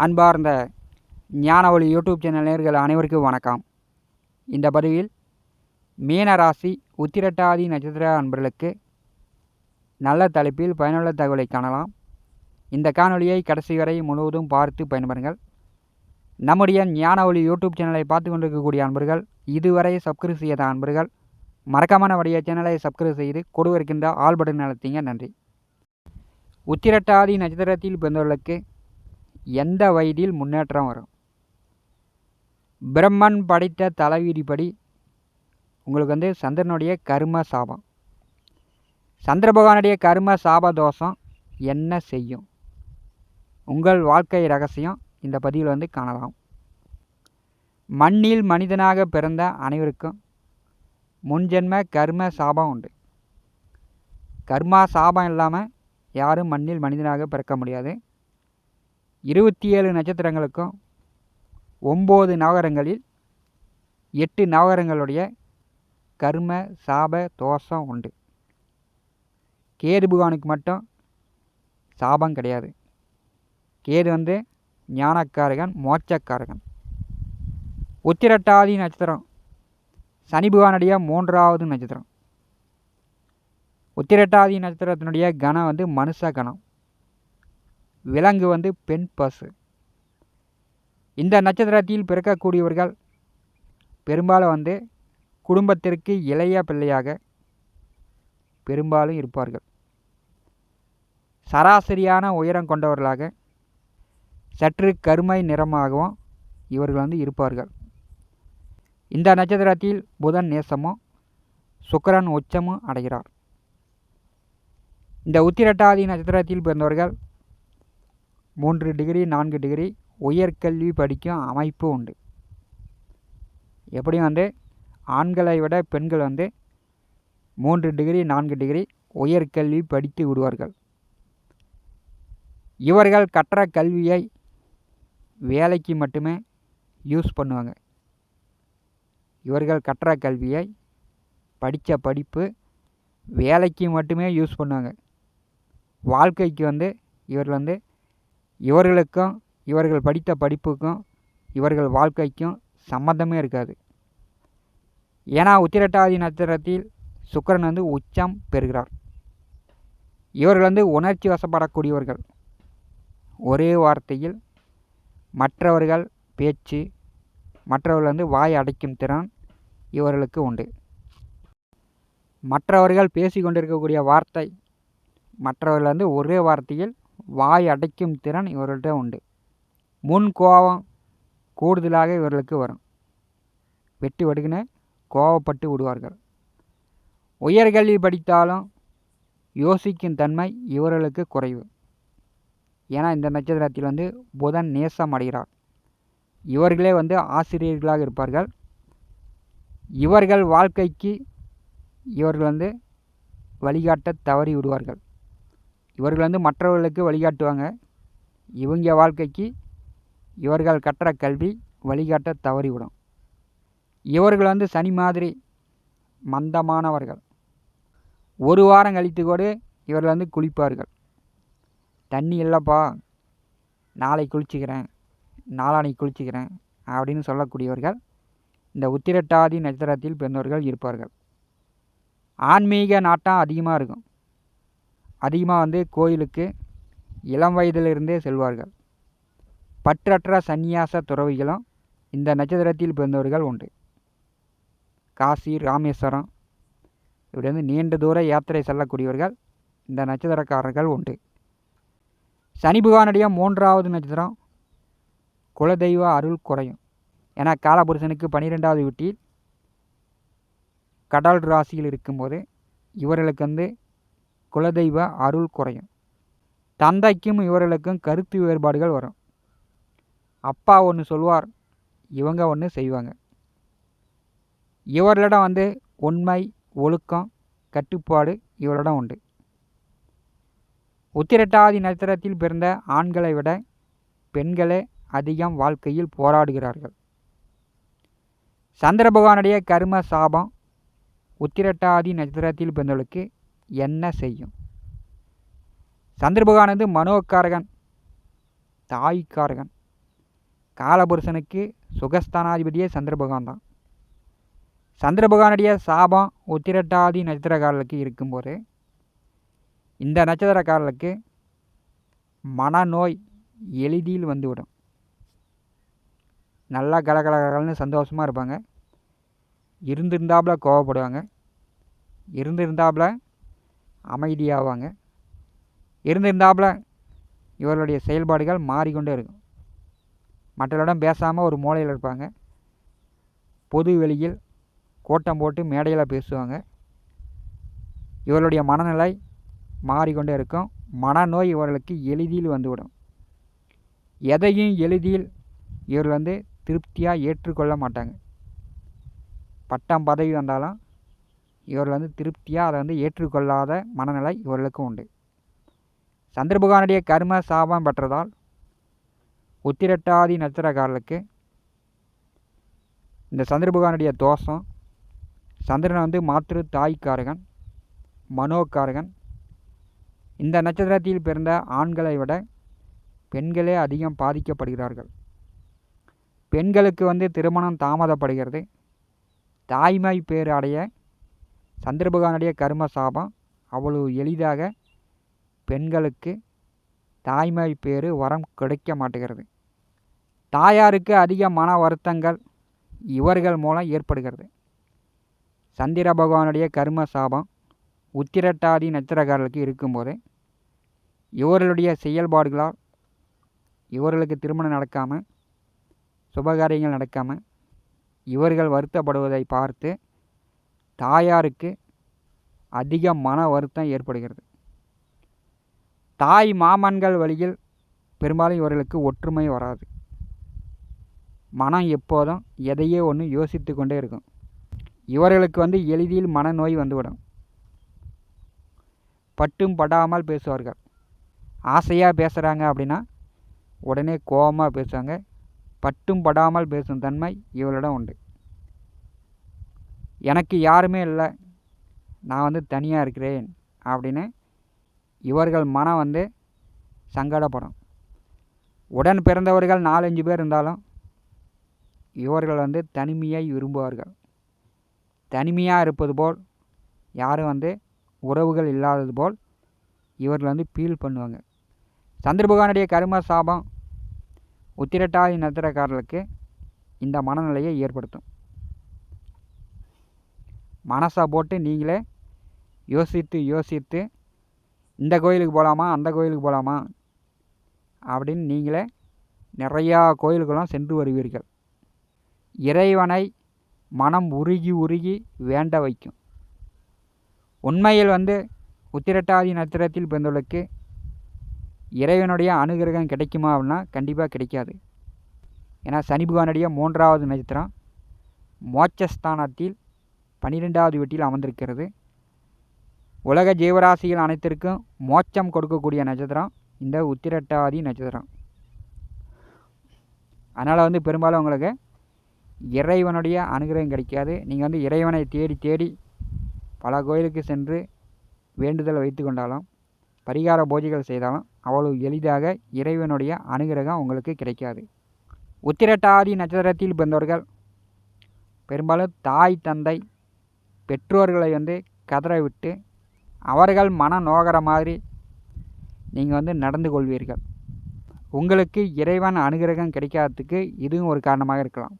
அன்பார்ந்த ஞானவழி YouTube channel நேயர்கள் அனைவருக்கும் வணக்கம். இந்த பதிவில் மீனராசி உத்திரட்டாதி நட்சத்திர அன்பர்களுக்கு நல்ல தலைப்பில் பயனுள்ள தகவலை காணலாம். இந்த காணொலியை கடைசி வரை முழுவதும் பார்த்து பயன்பெறுங்கள். நம்முடைய ஞானவழி யூடியூப் சேனலை பார்த்து கொண்டிருக்கக்கூடிய அன்பர்கள், இதுவரை சப்ஸ்கிரைப் செய்யாத அன்பர்கள் மறக்காம நம்முடைய சேனலை சப்ஸ்கிரைப் செய்து கொடுக்க இருக்கின்ற ஆல் பட்டன் அழுத்திங்க. நன்றி. உத்திரட்டாதி நட்சத்திரத்தில் பிறந்தவர்களுக்கு எந்த வயதில் முன்னேற்றம் வரும்? பிரம்மன் படைத்த தலைவிதிப்படி உங்களுக்கு சந்திரனுடைய கர்ம சாபம், சந்திர பகவானுடைய கர்ம சாப தோஷம் என்ன செய்யும்? உங்கள் வாழ்க்கை ரகசியம் இந்த பதிவில் காணலாம். மண்ணில் மனிதனாக பிறந்த அனைவருக்கும் முன்ஜென்ம கர்ம சாபம் உண்டு. கர்மா சாபம் இல்லாமல் யாரும் மண்ணில் மனிதனாக பிறக்க முடியாது. 27 நட்சத்திரங்களுக்கும் 9 நவகரங்களில் 8 நவகரங்களுடைய கர்ம சாப தோஷம் உண்டு. கேது பகவானுக்கு மட்டும் சாபம் கிடையாது. கேது ஞானக்காரகன், மோட்சக்காரகன். உத்திரட்டாதி நட்சத்திரம் சனி பகவானுடைய 3வது நட்சத்திரம். உத்திரட்டாதி நட்சத்திரத்தினுடைய கணம் மனுஷ கணம். விலங்கு பெண் பசு. இந்த நட்சத்திரத்தில் பிறக்கக்கூடியவர்கள் பெரும்பாலும் குடும்பத்திற்கு இளைய பிள்ளையாக பெரும்பாலும் இருப்பார்கள். சராசரியான உயரம் கொண்டவர்களாக சற்று கருமை நிறமாகவும் இவர்கள் இருப்பார்கள். இந்த நட்சத்திரத்தில் புதன் நேசமும் சுக்கிரன் உச்சமும் அடைகிறார். இந்த உத்திரட்டாதி நட்சத்திரத்தில் பிறந்தவர்கள் 3 டிகிரி 4 டிகிரி உயர்கல்வி படிக்கும் அமைப்பு உண்டு. எப்படியும் ஆண்களை விட பெண்கள் 3 டிகிரி 4 டிகிரி உயர்கல்வி படித்து விடுவார்கள். இவர்கள் கற்ற கல்வியை வேலைக்கு மட்டுமே யூஸ் பண்ணுவாங்க. இவர்கள் கற்ற கல்வியை படித்த படிப்பு வேலைக்கு மட்டுமே யூஸ் பண்ணுவாங்க. வாழ்க்கைக்கு இவர்கள் இவர்களுக்கும் இவர்கள் படித்த படிப்புக்கும் இவர்கள் வாழ்க்கைக்கும் சம்மந்தமே இருக்காது. ஏன்னா உத்திரட்டாதி நட்சத்திரத்தில் சுக்கிரன் உச்சம் பெறுகிறார். இவர்கள் உணர்ச்சி வசப்படக்கூடியவர்கள். ஒரே வார்த்தையில் மற்றவர்கள் பேச்சு, மற்றவர்கள் வாய் அடைக்கும் திறன் இவர்களுக்கு உண்டு. மற்றவர்கள் பேசி கொண்டிருக்கக்கூடிய வார்த்தை மற்றவர்கள் ஒரே வார்த்தையில் வாய் அடைக்கும் திறன் இவர்கள்ட்ட உண்டு. முன் கோபம் கூடுதலாக இவர்களுக்கு வரும். வெட்டு வடுக்குன்னு கோபப்பட்டு விடுவார்கள். உயர்கல்வி படித்தாலும் யோசிக்கும் தன்மை இவர்களுக்கு குறைவு. ஏன்னா இந்த நட்சத்திரத்தில் புதன் நேசம் அடைகிறார். இவர்களே ஆசிரியர்களாக இருப்பார்கள். இவர்கள் வாழ்க்கைக்கு இவர்கள் வழிகாட்ட தவறி விடுவார்கள். இவர்கள் மற்றவர்களுக்கு வழிகாட்டுவாங்க. இவங்க வாழ்க்கைக்கு இவர்கள் கற்ற கல்வி வழிகாட்ட தவறிவிடும். இவர்கள் சனி மாதிரி மந்தமானவர்கள். ஒரு வாரம் கழித்து கூட இவர்கள் குளிப்பார்கள். தண்ணி இல்லைப்பா, நாளை குளிச்சுக்கிறேன், நாளானைக்கு குளிச்சுக்கிறேன் அப்படின்னு சொல்லக்கூடியவர்கள் இந்த உத்திரட்டாதி நட்சத்திரத்தில் பிறந்தவர்கள் இருப்பார்கள். ஆன்மீக நாட்டம் அதிகமாக இருக்கும். அதிகமாக கோயிலுக்கு இளம் வயதிலிருந்தே செல்வார்கள். பற்றற்ற சந்நியாச துறவிகளும் இந்த நட்சத்திரத்தில் பிறந்தவர்கள் உண்டு. காசி, ராமேஸ்வரம் இப்படி நீண்ட தூர யாத்திரை செல்லக்கூடியவர்கள் இந்த நட்சத்திரக்காரர்கள் உண்டு. சனி பகவானுடைய 3வது நட்சத்திரம் குலதெய்வ அருள் குறையும். ஏன்னா காலபுருஷனுக்கு 12வது வீட்டில் கடல் ராசியில் இருக்கும்போது இவர்களுக்கு குலதெய்வ அருள் குறையும். தந்தைக்கும் இவர்களுக்கும் கருத்து வேறுபாடுகள் வரும். அப்பா ஒன்று சொல்வார், இவங்க ஒன்று செய்வாங்க. இவர்களிடம் உண்மை, ஒழுக்கம், கட்டுப்பாடு இவரிடம் உண்டு. உத்திரட்டாதி நட்சத்திரத்தில் பிறந்த ஆண்களை விட பெண்களே அதிகம் வாழ்க்கையில் போராடுகிறார்கள். சந்திர பகவானுடைய கர்ம சாபம் உத்திரட்டாதி நட்சத்திரத்தில் பிறந்தவர்களுக்கு என்ன செய்யும்? சந்திர பகவான் மனோக்காரகன், தாய்க்காரகன். காலபுருஷனுக்கு சுகஸ்தானாதிபதியே சந்திர பகவான் தான். சந்திர பகவானுடைய சாபம் உத்திரட்டாதி நட்சத்திரக்காரர்களுக்கு இருக்கும்போது இந்த நட்சத்திரக்காரர்களுக்கு மனநோய் எளிதில் வந்துவிடும். நல்லா கலகலகலன்னு சந்தோஷமாக இருப்பாங்க. இருந்திருந்தாப்புல கோவப்படுவாங்க. இருந்திருந்தாப்புல அமைதியாவாங்க. இருந்திருந்தாப்புல இவர்களுடைய செயல்பாடுகள் மாறிக்கொண்டே இருக்கும். மற்றவரிடம் பேசாமல் ஒரு மூலையில் இருப்பாங்க. பொது வெளியில் கோட்டம் போட்டு மேடையில் பேசுவாங்க. இவர்களுடைய மனநிலை மாறிக்கொண்டே இருக்கும். மனநோய் இவர்களுக்கு எளிதில் வந்துவிடும். எதையும் எளிதில் இவர்கள் திருப்தியாக ஏற்றுக்கொள்ள மாட்டாங்க. பட்டம் பதவி வந்தாலும் இவர்கள் திருப்தியாக அதை ஏற்றுக்கொள்ளாத மனநிலை இவர்களுக்கு உண்டு. சந்திர பகவானுடைய கர்ம சாபம் பெற்றதால் உத்திரட்டாதி நட்சத்திரக்காரர்களுக்கு இந்த சந்திர பகவானுடைய தோஷம். சந்திரன் மாத்திரு தாய்க்காரகன், மனோக்காரகன். இந்த நட்சத்திரத்தில் பிறந்த ஆண்களை விட பெண்களே அதிகம் பாதிக்கப்படுகிறார்கள். பெண்களுக்கு திருமணம் தாமதப்படுகிறது. தாய்மை பேர் அடைய சந்திர பகவானுடைய கர்ம சாபம் அவ்வளவு எளிதாக பெண்களுக்கு தாய்மை பேர் வரம் கிடைக்க மாட்டுகிறது. தாயாருக்கு அதிக மன வருத்தங்கள் இவர்கள் மூலம் ஏற்படுகிறது. சந்திர பகவானுடைய கர்ம சாபம் உத்திரட்டாதி நட்சத்திரக்காரர்களுக்கு இருக்கும்போது இவர்களுடைய செயல்பாடுகளால் இவர்களுக்கு திருமணம் நடக்காமல், சுபகாரியங்கள் நடக்காமல் இவர்கள் வருத்தப்படுவதை பார்த்து தாயாருக்கு அதிக மன வருத்தம் ஏற்படுகிறது. தாய் மாமன்கள் வழியில் பெரும்பாலும் இவர்களுக்கு ஒற்றுமை வராது. மனம் எப்போதும் எதையே ஒன்று யோசித்து கொண்டே இருக்கும். இவர்களுக்கு எளிதில் மனநோய் வந்துவிடும். பட்டும் படாமல் பேசுவார்கள். ஆசையாக பேசுகிறாங்க அப்படின்னா உடனே கோபமாக பேசுவாங்க. பட்டும் படாமல் பேசும் தன்மை இவர்களிடம் உண்டு. எனக்கு யாருமே இல்லை, நான் தனியாக இருக்கிறேன் அப்படின்னு இவர்கள் மனம் சங்கடப்படும். உடன் பிறந்தவர்கள் 4-5 பேர் இருந்தாலும் இவர்கள் தனிமையை விரும்புவார்கள். தனிமையாக இருப்பது போல், யாரும் உறவுகள் இல்லாதது போல் இவர்கள் ஃபீல் பண்ணுவாங்க. சந்திர பகவானுடைய கர்ம சாபம் உத்திரட்டாதி நட்சத்திரக்காரர்களுக்கு இந்த மனநிலையை ஏற்படுத்தும். மனசை போட்டு நீங்களே யோசித்து யோசித்து இந்த கோயிலுக்கு போகலாமா, அந்த கோயிலுக்கு போகலாமா அப்படின்னு நீங்களே நிறையா கோயிலுக்கெல்லாம் சென்று வருவீர்கள். இறைவனை மனம் உருகி உருகி வேண்ட வைக்கும். உண்மையில் உத்திரட்டாதி நட்சத்திரத்தில் பிறந்தவர்களுக்கு இறைவனுடைய அனுகிரகம் கிடைக்குமா அப்படின்னா கண்டிப்பாக கிடைக்காது. ஏன்னா சனி பகவானுடைய 3வது நட்சத்திரம் மோட்சஸ்தானத்தில் 12வது வீட்டில் அமர்ந்திருக்கிறது. உலக ஜீவராசிகள் அனைத்திற்கும் மோட்சம் கொடுக்கக்கூடிய நட்சத்திரம் இந்த உத்திரட்டாதி நட்சத்திரம். அதனால் பெரும்பாலும் உங்களுக்கு இறைவனுடைய அனுகிரகம் கிடைக்காது. நீங்கள் இறைவனை தேடி தேடி பல கோயிலுக்கு சென்று வேண்டுதல் வைத்து கொண்டாலும், பரிகார பூஜைகள் செய்தாலும் அவ்வளவு எளிதாக இறைவனுடைய அனுகிரகம் உங்களுக்கு கிடைக்காது. உத்திரட்டாதி நட்சத்திரத்தில் பிறந்தவர்கள் பெரும்பாலும் தாய் தந்தை பெற்றோர்களை கதற விட்டு அவர்கள் மனம் நோகிற மாதிரி நீங்கள் நடந்து கொள்வீர்கள். உங்களுக்கு இறைவன் அனுகிரகம் கிடைக்காததுக்கு இதுவும் ஒரு காரணமாக இருக்கலாம்.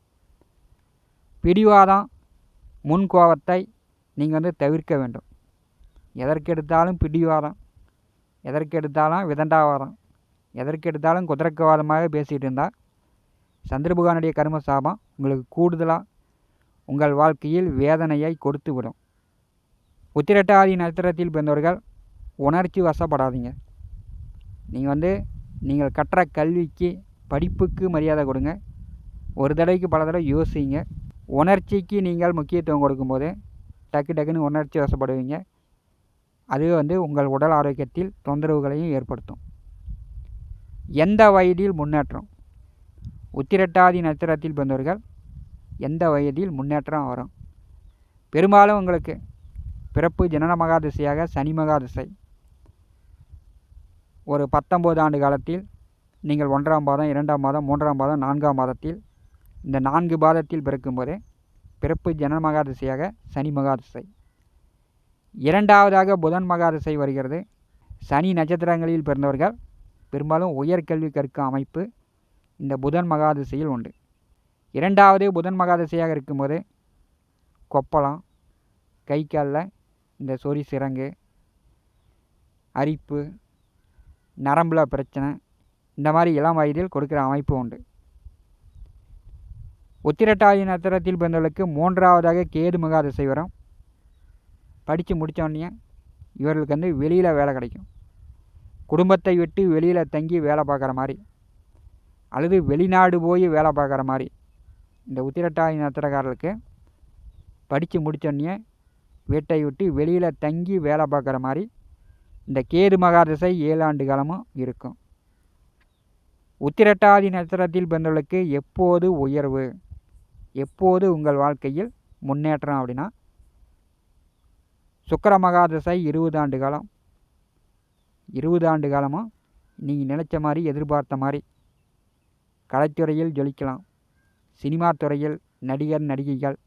பிடிவாதம், முன்கோபத்தை நீங்கள் தவிர்க்க வேண்டும். எதற்கெடுத்தாலும் பிடிவாதம், எதற்கெடுத்தாலும் விதண்டாவாதம், எதற்கெடுத்தாலும் குதிரக்கவாதமாக பேசிகிட்டு இருந்தால் சந்திர பகவானுடைய கர்ம சாபம் உங்களுக்கு கூடுதலாக உங்கள் வாழ்க்கையில் வேதனையை கொடுத்து விடும். உத்திரட்டாதி நட்சத்திரத்தில் பிறந்தவர்கள் உணர்ச்சி வசப்படாதீங்க. நீங்கள் கற்ற கல்விக்கு, படிப்புக்கு மரியாதை கொடுங்க. ஒரு தடவைக்கு பல தடவை யோசிங்க. உணர்ச்சிக்கு நீங்கள் முக்கியத்துவம் கொடுக்கும்போது டக்கு டக்குன்னு உணர்ச்சி வசப்படுவீங்க. அது உங்கள் உடல் ஆரோக்கியத்தில் தொந்தரவுகளையும் ஏற்படுத்தும். எந்த வயதில் முன்னேற்றம்? உத்திரட்டாதி நட்சத்திரத்தில் பிறந்தவர்கள் எந்த வயதில் முன்னேற்றம் வரும்? பெரும்பாலும் உங்களுக்கு பிறப்பு ஜனன மகாதிசையாக சனி மகாதிசை ஒரு 19 ஆண்டு காலத்தில் நீங்கள் 1ஆம் பாதம், 2ஆம் பாதம், 3ஆம் பாதம், 4ஆம் பாதத்தில் இந்த 4 பாதத்தில் பிறக்கும்போது பிறப்பு ஜனன மகாதிசையாக சனி மகாதிசை. 2ஆவதாக புதன் மகாதிசை வருகிறது. சனி நட்சத்திரங்களில் பிறந்தவர்கள் பெரும்பாலும் உயர்கல்வி கற்கும் அமைப்பு இந்த புதன் மகாதிசையில் உண்டு. 2ஆவது புதன் மகாதிசையாக இருக்கும்போது கொப்பளம், கை காலில் இந்த சொறி சிரங்கு, அரிப்பு, நரம்பில் பிரச்சனை, இந்த மாதிரி இளம் வயதில் கொடுக்குற அமைப்பு உண்டு. உத்திரட்டாதி நட்சத்திரத்தில் பிறந்தவர்களுக்கு 3ஆவதாக கேது மகாதிசை வரும். படித்து முடித்தோடனே இவர்களுக்கு வெளியில் வேலை கிடைக்கும். குடும்பத்தை விட்டு வெளியில் தங்கி வேலை பார்க்குற மாதிரி அல்லது வெளிநாடு போய் வேலை பார்க்குற மாதிரி இந்த உத்திரட்டாதி நட்சத்திரக்காரர்களுக்கு படித்து முடித்தோடனே வீட்டை விட்டு வெளியில் தங்கி வேலை பார்க்குற மாதிரி இந்த கேது மகாதிசை 7 ஆண்டு காலமும் இருக்கும். உத்திரட்டாதி நட்சத்திரத்தில் பிறந்தவர்களுக்கு எப்போது உயர்வு, எப்போது உங்கள் வாழ்க்கையில் முன்னேற்றம் அப்படின்னா சுக்கிர மகாதிசை 20 ஆண்டு காலம். 20 ஆண்டு காலமும் நீங்கள் நினச்ச மாதிரி எதிர்பார்த்த மாதிரி கலைத்துறையில் ஜொலிக்கலாம். சினிமா துறையில் நடிகர் நடிகைகள்,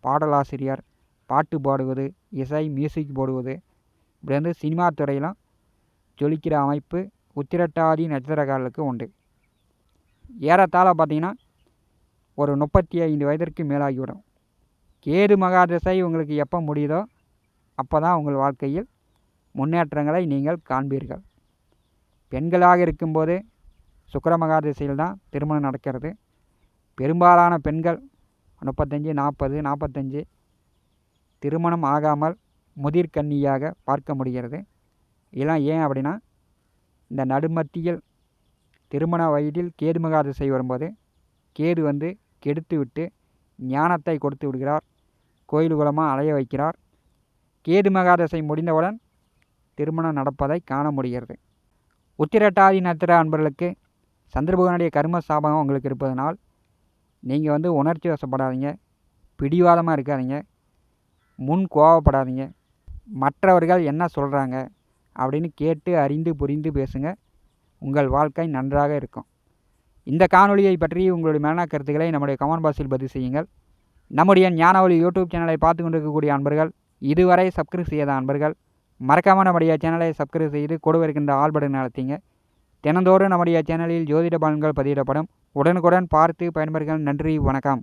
பாடலாசிரியர், பாட்டு பாடுவது, இசை மியூசிக் போடுவது, இப்படி சினிமா துறையிலும் ஜொலிக்கிற அமைப்பு உத்திரட்டாதி நட்சத்திரக்காரர்களுக்கு உண்டு. ஏறத்தாழ பார்த்திங்கன்னா ஒரு 35 வயதிற்கு மேலாகிவிடும். கேது மகாதிசை உங்களுக்கு எப்போ முடியுதோ அப்போ தான் உங்கள் வாழ்க்கையில் முன்னேற்றங்களை நீங்கள் காண்பீர்கள். பெண்களாக இருக்கும்போது சுக்கிர மகாதிசையில் தான் திருமணம் நடக்கிறது. பெரும்பாலான பெண்கள் 35, 40, 45 திருமணம் ஆகாமல் முதிர்கன்னியாக பார்க்க முடிகிறது. இதெல்லாம் ஏன் அப்படின்னா இந்த நடுமத்தியில் திருமண வயதில் கேது மகாதிசை வரும்போது கேது கெடுத்து விட்டு ஞானத்தை கொடுத்து விடுகிறார். கோயில் குலமாக அலைய வைக்கிறார். கேது மகாதசை முடிந்தவுடன் திருமணம் நடப்பதை காண முடிகிறது. உத்திரட்டாதி நட்சத்திர அன்பர்களுக்கு சந்திரபகவானுடைய கர்ம சாபகம் உங்களுக்கு இருப்பதனால் நீங்கள் உணர்ச்சி வசப்படாதீங்க, பிடிவாதமாக இருக்காதீங்க, முன் கோவப்படாதீங்க. மற்றவர்கள் என்ன சொல்கிறாங்க அப்படின்னு கேட்டு அறிந்து புரிந்து பேசுங்க. உங்கள் வாழ்க்கை நன்றாக இருக்கும். இந்த காணொலியை பற்றி உங்களுடைய மேலான கருத்துக்களை நம்முடைய கமெண்ட் பாக்ஸில் பதிவு செய்யுங்கள். நம்முடைய ஞானவழி யூடியூப் சேனலை பார்த்து கொண்டிருக்கக்கூடிய அன்பர்கள், இதுவரை சப்ஸ்கிரைப் செய்யாத அன்பர்கள் மறக்காமல் நம்முடைய சேனலை சப்ஸ்கிரைப் செய்து கூட இருக்கின்ற ஆல் பட்டன் அழுத்திங்க. தினந்தோறும் நம்முடைய சேனலில் ஜோதிட பலன்கள் பதிவிடப்படும். உடனுக்குடன் பார்த்து பயன்பெறுங்கள். நன்றி, வணக்கம்.